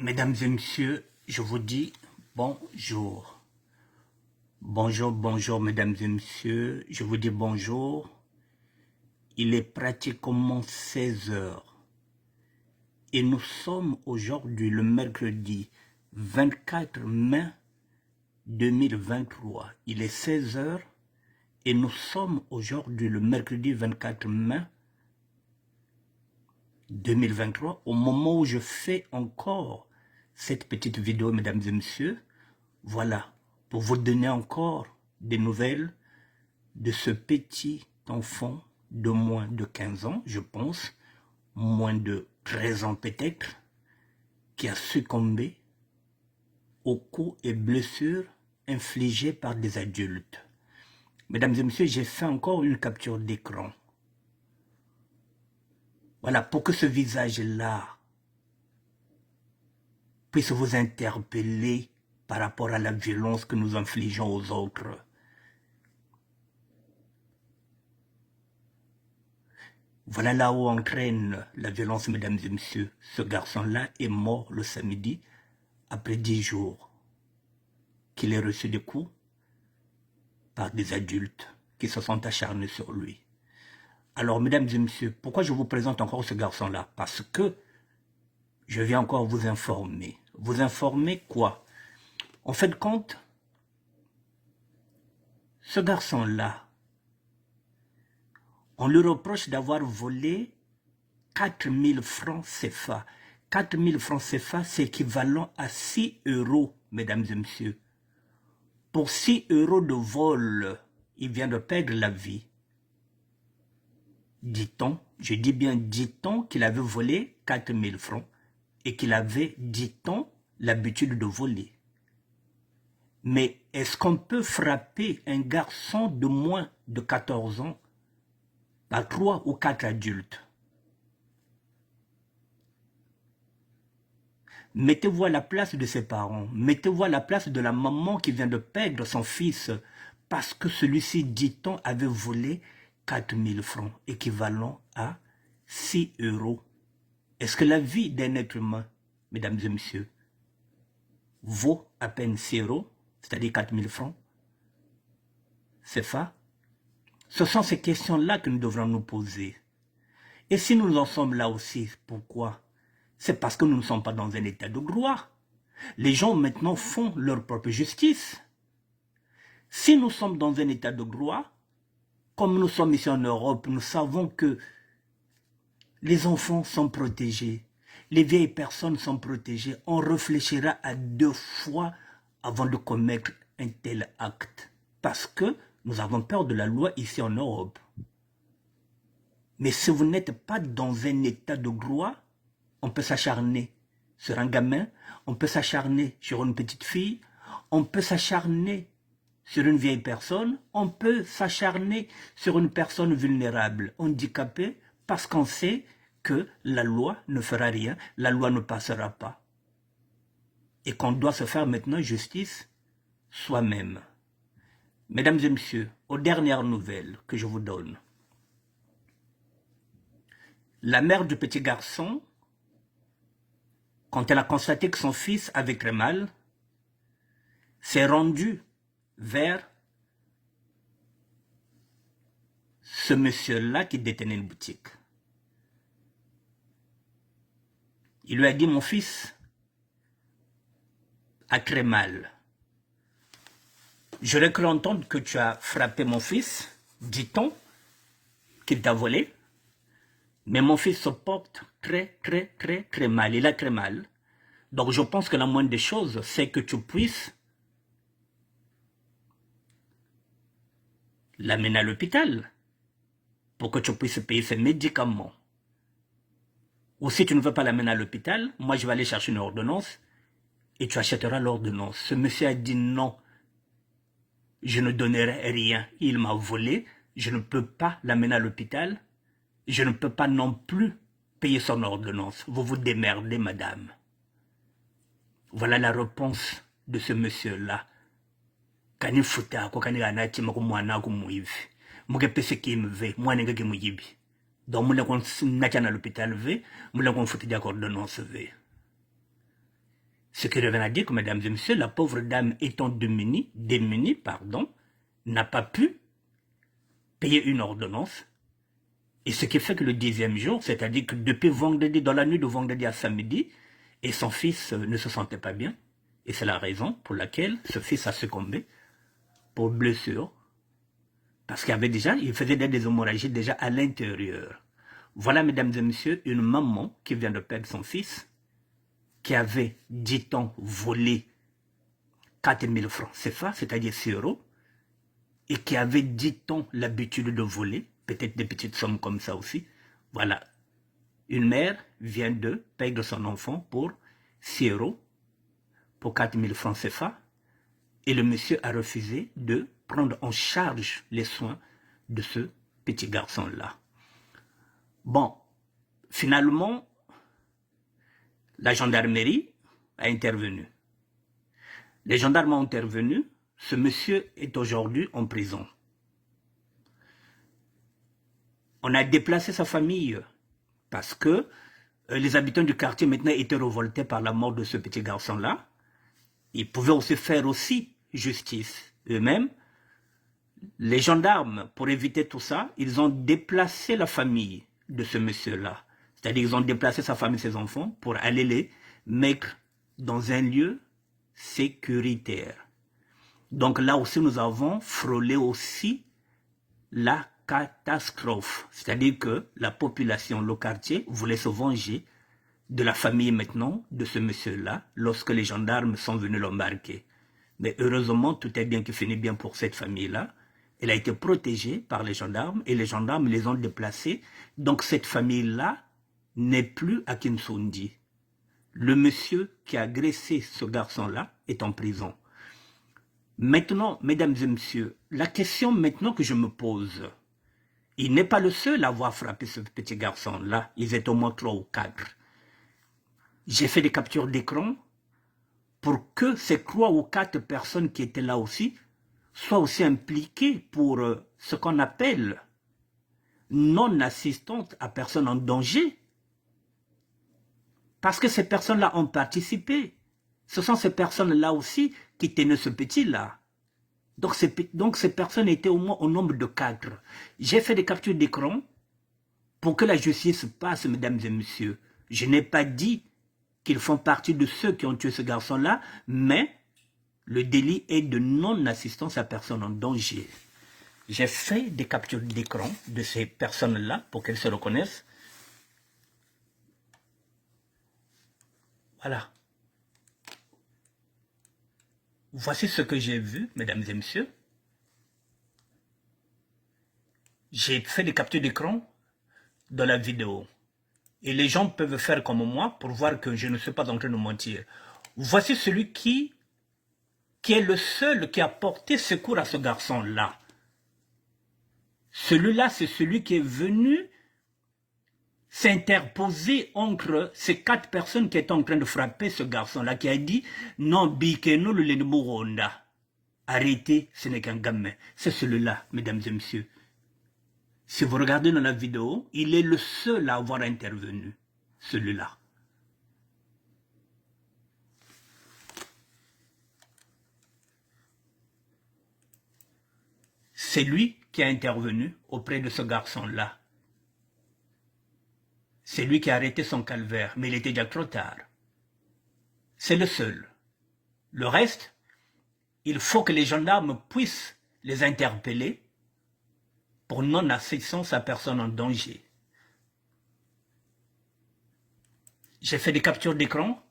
Mesdames et messieurs, je vous dis bonjour. Bonjour, mesdames et messieurs, je vous dis bonjour. Il est pratiquement 16 heures. Et nous sommes aujourd'hui le mercredi 24 mai 2023. Il est 16 heures et nous sommes aujourd'hui le mercredi 24 mai 2023, au moment où je fais encore cette petite vidéo, mesdames et messieurs. Voilà, pour vous donner encore des nouvelles de ce petit enfant de moins de 15 ans, je pense, moins de 13 ans peut-être, qui a succombé aux coups et blessures infligés par des adultes. Mesdames et messieurs, j'ai fait encore une capture d'écran. Voilà, pour que ce visage-là puisse vous interpeller par rapport à la violence que nous infligeons aux autres. Voilà là où entraîne la violence, mesdames et messieurs. Ce garçon-là est mort le samedi, après 10 jours qu'il ait reçu des coups par des adultes qui se sont acharnés sur lui. Alors, mesdames et messieurs, pourquoi je vous présente encore ce garçon-là? Parce que je viens encore vous informer. Vous informer quoi? En fait, compte, ce garçon-là, on lui reproche d'avoir volé 4000 francs CFA. 4000 francs CFA, c'est équivalent à 6 euros, mesdames et messieurs. Pour 6 euros de vol, il vient de perdre la vie. Dit-on, je dis bien dit-on qu'il avait volé 4000 francs et qu'il avait, dit-on, l'habitude de voler. Mais est-ce qu'on peut frapper un garçon de moins de 14 ans par 3 ou 4 adultes? Mettez-vous à la place de ses parents, mettez-vous à la place de la maman qui vient de perdre son fils parce que celui-ci, dit-on, avait volé 4000 francs, équivalent à 6 euros. Est-ce que la vie d'un être humain, mesdames et messieurs, vaut à peine 6 euros, c'est-à-dire 4000 francs? C'est ça? Ce sont ces questions-là que nous devrons nous poser. Et si nous en sommes là aussi, pourquoi? C'est parce que nous ne sommes pas dans un état de droit. Les gens maintenant font leur propre justice. Si nous sommes dans un état de droit, comme nous sommes ici en Europe, nous savons que les enfants sont protégés, les vieilles personnes sont protégées. On réfléchira à 2 fois avant de commettre un tel acte. Parce que nous avons peur de la loi ici en Europe. Mais si vous n'êtes pas dans un état de droit, on peut s'acharner sur un gamin, on peut s'acharner sur une petite fille, on peut s'acharner sur une vieille personne, on peut s'acharner sur une personne vulnérable, handicapée, parce qu'on sait que la loi ne fera rien, la loi ne passera pas. Et qu'on doit se faire maintenant justice soi-même. Mesdames et messieurs, aux dernières nouvelles que je vous donne, la mère du petit garçon, quand elle a constaté que son fils avait très mal, s'est rendue vers ce monsieur-là qui détenait une boutique. Il lui a dit, mon fils a très mal. J'aurais cru entendre que tu as frappé mon fils, dit-on, qu'il t'a volé. Mais mon fils se porte très mal. Il a très mal. Donc je pense que la moindre des choses, c'est que tu puisses l'amener à l'hôpital pour que tu puisses payer ses médicaments. Ou si tu ne veux pas l'amener à l'hôpital, moi je vais aller chercher une ordonnance et tu achèteras l'ordonnance. Ce monsieur a dit non, je ne donnerai rien. Il m'a volé, je ne peux pas l'amener à l'hôpital. Je ne peux pas non plus payer son ordonnance. Vous vous démerdez, madame. Voilà la réponse de ce monsieur-là. Kani futa ko kani ganati mako mwana ko muivi. Muke pese ki mve, mwana ngeke muyibi. Donc mula kon nacha na l'hôpital ve, mula kon futi d'ordonnance ve. Ce qui revient à dire que, mesdames et messieurs, la pauvre dame étant démunie, n'a pas pu payer une ordonnance. Et ce qui fait que le 10e jour, c'est-à-dire que depuis vendredi, dans la nuit de vendredi à samedi, et son fils ne se sentait pas bien. Et c'est la raison pour laquelle ce fils a succombé pour blessure. Parce il faisait des hémorragies déjà à l'intérieur. Voilà, mesdames et messieurs, une maman qui vient de perdre son fils, qui avait, dit-on, volé 4000 francs CFA, c'est-à-dire 6 euros, et qui avait, dit-on, l'habitude de voler, peut-être des petites sommes comme ça aussi. Voilà. Une mère vient de perdre son enfant pour 6 euros, pour 4000 francs CFA, et le monsieur a refusé de prendre en charge les soins de ce petit garçon-là. Bon, finalement, la gendarmerie a intervenu. Les gendarmes ont intervenu. Ce monsieur est aujourd'hui en prison. On a déplacé sa famille parce que les habitants du quartier maintenant étaient révoltés par la mort de ce petit garçon-là. Ils pouvaient aussi faire justice eux-mêmes. Les gendarmes, pour éviter tout ça, ils ont déplacé la famille de ce monsieur-là. C'est-à-dire qu'ils ont déplacé sa famille et ses enfants pour aller les mettre dans un lieu sécuritaire. Donc là aussi, nous avons frôlé aussi la catastrophe. C'est-à-dire que la population, le quartier, voulait se venger de la famille maintenant de ce monsieur-là lorsque les gendarmes sont venus l'embarquer. Mais heureusement, tout est bien qui finit bien pour cette famille-là. Elle a été protégée par les gendarmes et les gendarmes les ont déplacés. Donc cette famille-là n'est plus à Kinsundi. Le monsieur qui a agressé ce garçon-là est en prison. Maintenant, mesdames et messieurs, la question maintenant que je me pose, il n'est pas le seul à avoir frappé ce petit garçon-là. Ils étaient au moins 3 ou 4. J'ai fait des captures d'écran pour que ces 3 ou 4 personnes qui étaient là aussi soient aussi impliquées pour ce qu'on appelle non-assistante à personne en danger. Parce que ces personnes-là ont participé. Ce sont ces personnes-là aussi qui tenaient ce petit-là. Donc ces personnes étaient au moins au nombre de 4. J'ai fait des captures d'écran pour que la justice passe, mesdames et messieurs. Je n'ai pas dit qu'ils font partie de ceux qui ont tué ce garçon-là, mais le délit est de non-assistance à personne en danger. J'ai fait des captures d'écran de ces personnes-là pour qu'elles se reconnaissent. Voilà. Voici ce que j'ai vu, mesdames et messieurs. J'ai fait des captures d'écran dans la vidéo. Et les gens peuvent faire comme moi pour voir que je ne suis pas en train de mentir. Voici celui qui est le seul qui a porté secours à ce garçon-là. Celui-là, c'est celui qui est venu s'interposer entre ces 4 personnes qui étaient en train de frapper ce garçon-là, qui a dit « Non, Bikeno le Lenmuronda. Arrêtez, ce n'est qu'un gamin. » C'est celui-là, mesdames et messieurs. Si vous regardez dans la vidéo, il est le seul à avoir intervenu, celui-là. C'est lui qui a intervenu auprès de ce garçon-là. C'est lui qui a arrêté son calvaire, mais il était déjà trop tard. C'est le seul. Le reste, il faut que les gendarmes puissent les interpeller pour non-assistance à personne en danger. J'ai fait des captures d'écran.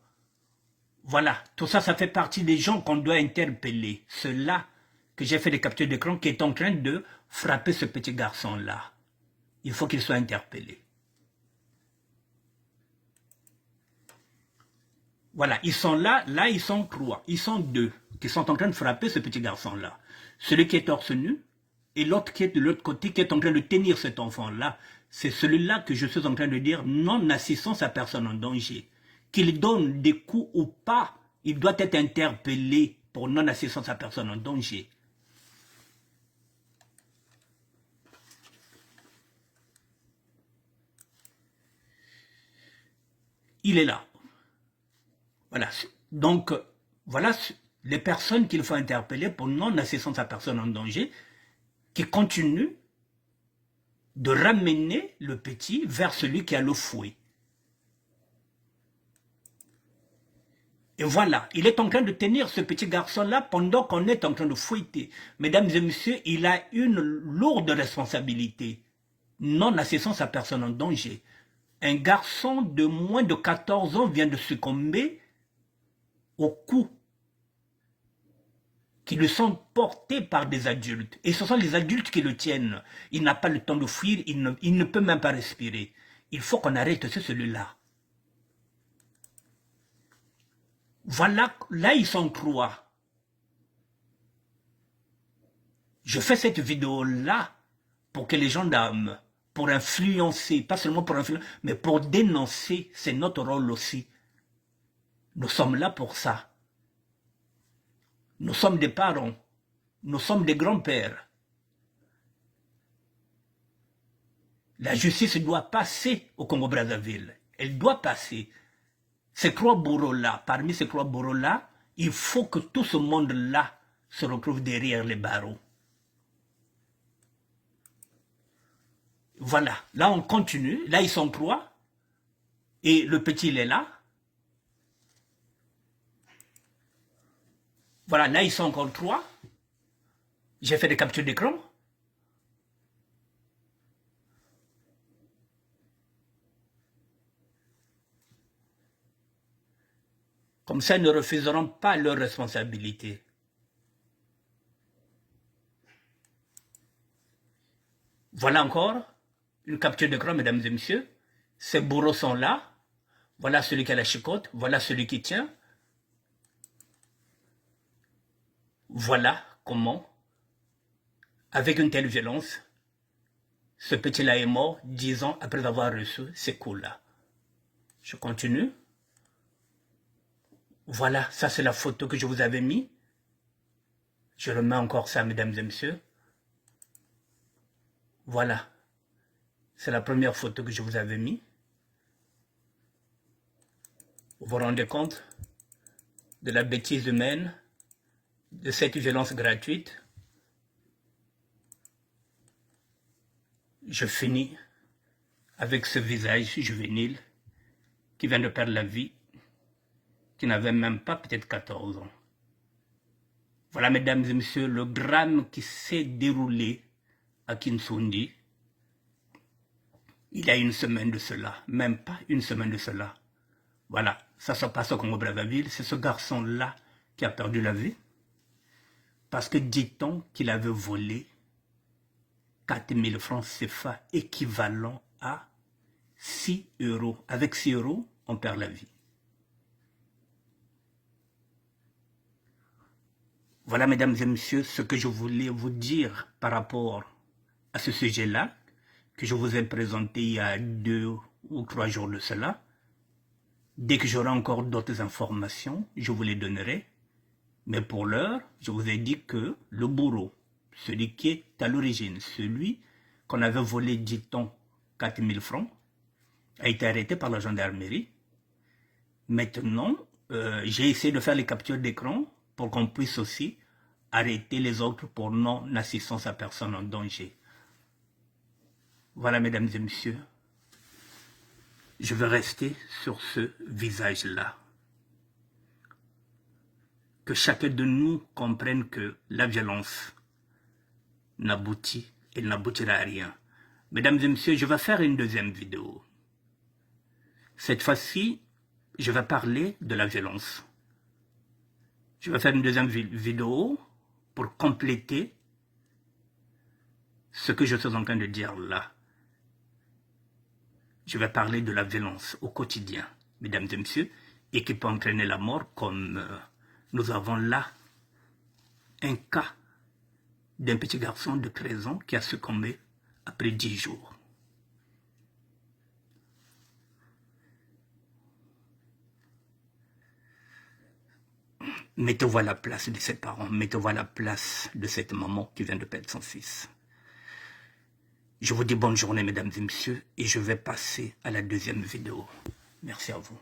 Voilà, tout ça, ça fait partie des gens qu'on doit interpeller. Ceux-là que j'ai fait des captures d'écran qui est en train de frapper ce petit garçon-là. Il faut qu'il soit interpellé. Voilà, ils sont là ils sont 3, ils sont 2 qui sont en train de frapper ce petit garçon-là. Celui qui est torse nu et l'autre qui est de l'autre côté qui est en train de tenir cet enfant-là. C'est celui-là que je suis en train de dire non-assistance à personne en danger. Qu'il donne des coups ou pas, il doit être interpellé pour non-assistance à personne en danger. Il est là. Voilà, Donc, voilà les personnes qu'il faut interpeller pour non-assistance à personne en danger, qui continuent de ramener le petit vers celui qui a le fouet. Et voilà, il est en train de tenir ce petit garçon-là pendant qu'on est en train de fouetter. Mesdames et messieurs, il a une lourde responsabilité. Non-assistance à personne en danger. Un garçon de moins de 14 ans vient de succomber aux coups qui le sont portés par des adultes. Et ce sont les adultes qui le tiennent. Il n'a pas le temps de fuir, il ne peut même pas respirer. Il faut qu'on arrête celui-là. Voilà, là ils sont trois. Je fais cette vidéo-là pour que les gendarmes, pour influencer, pas seulement pour influencer, mais pour dénoncer, c'est notre rôle aussi. Nous sommes là pour ça. Nous sommes des parents, nous sommes des grands-pères. La justice doit passer au Congo-Brazzaville. Elle doit passer. Ces trois bourreaux-là, parmi ces trois bourreaux-là, il faut que tout ce monde-là se retrouve derrière les barreaux. Voilà, là on continue, là ils sont trois, et le petit il est là. Voilà, là ils sont encore trois. J'ai fait des captures d'écran. Comme ça, ils ne refuseront pas leurs responsabilités. Voilà encore une capture d'écran, mesdames et messieurs. Ces bourreaux sont là. Voilà celui qui a la chicote. Voilà celui qui tient. Voilà comment, avec une telle violence, ce petit-là est mort 10 ans après avoir reçu ces coups-là. Je continue. Voilà, ça c'est la photo que je vous avais mis. Je remets encore ça, mesdames et messieurs. Voilà. C'est la première photo que je vous avais mis. Vous vous rendez compte de la bêtise humaine, de cette violence gratuite. Je finis avec ce visage juvénile qui vient de perdre la vie, qui n'avait même pas peut-être 14 ans. Voilà, mesdames et messieurs, le drame qui s'est déroulé à Kinsundi, il y a une semaine de cela, même pas une semaine de cela. Voilà, ça se passe au Congo-Brazzaville, c'est ce garçon-là qui a perdu la vie, parce que dit-on qu'il avait volé 4000 francs CFA, équivalent à 6 euros. Avec 6 euros, on perd la vie. Voilà, mesdames et messieurs, ce que je voulais vous dire par rapport à ce sujet-là, que je vous ai présenté il y a 2 ou 3 jours de cela. Dès que j'aurai encore d'autres informations, je vous les donnerai. Mais pour l'heure, je vous ai dit que le bourreau, celui qui est à l'origine, celui qu'on avait volé, dit-on, 4000 francs, a été arrêté par la gendarmerie. Maintenant, j'ai essayé de faire les captures d'écran pour qu'on puisse aussi arrêter les autres pour non-assistance à personne en danger. Voilà, mesdames et messieurs, je vais rester sur ce visage-là. Que chacun de nous comprenne que la violence n'aboutit, elle n'aboutira à rien. Mesdames et messieurs, je vais faire une deuxième vidéo. Cette fois-ci, je vais parler de la violence. Je vais faire une deuxième vidéo pour compléter ce que je suis en train de dire là. Je vais parler de la violence au quotidien, mesdames et messieurs, et qui peut entraîner la mort, comme nous avons là un cas d'un petit garçon de 13 ans qui a succombé après 10 jours. Mettez-vous à la place de ses parents, mettez-vous à la place de cette maman qui vient de perdre son fils. Je vous dis bonne journée, mesdames et messieurs, et je vais passer à la deuxième vidéo. Merci à vous.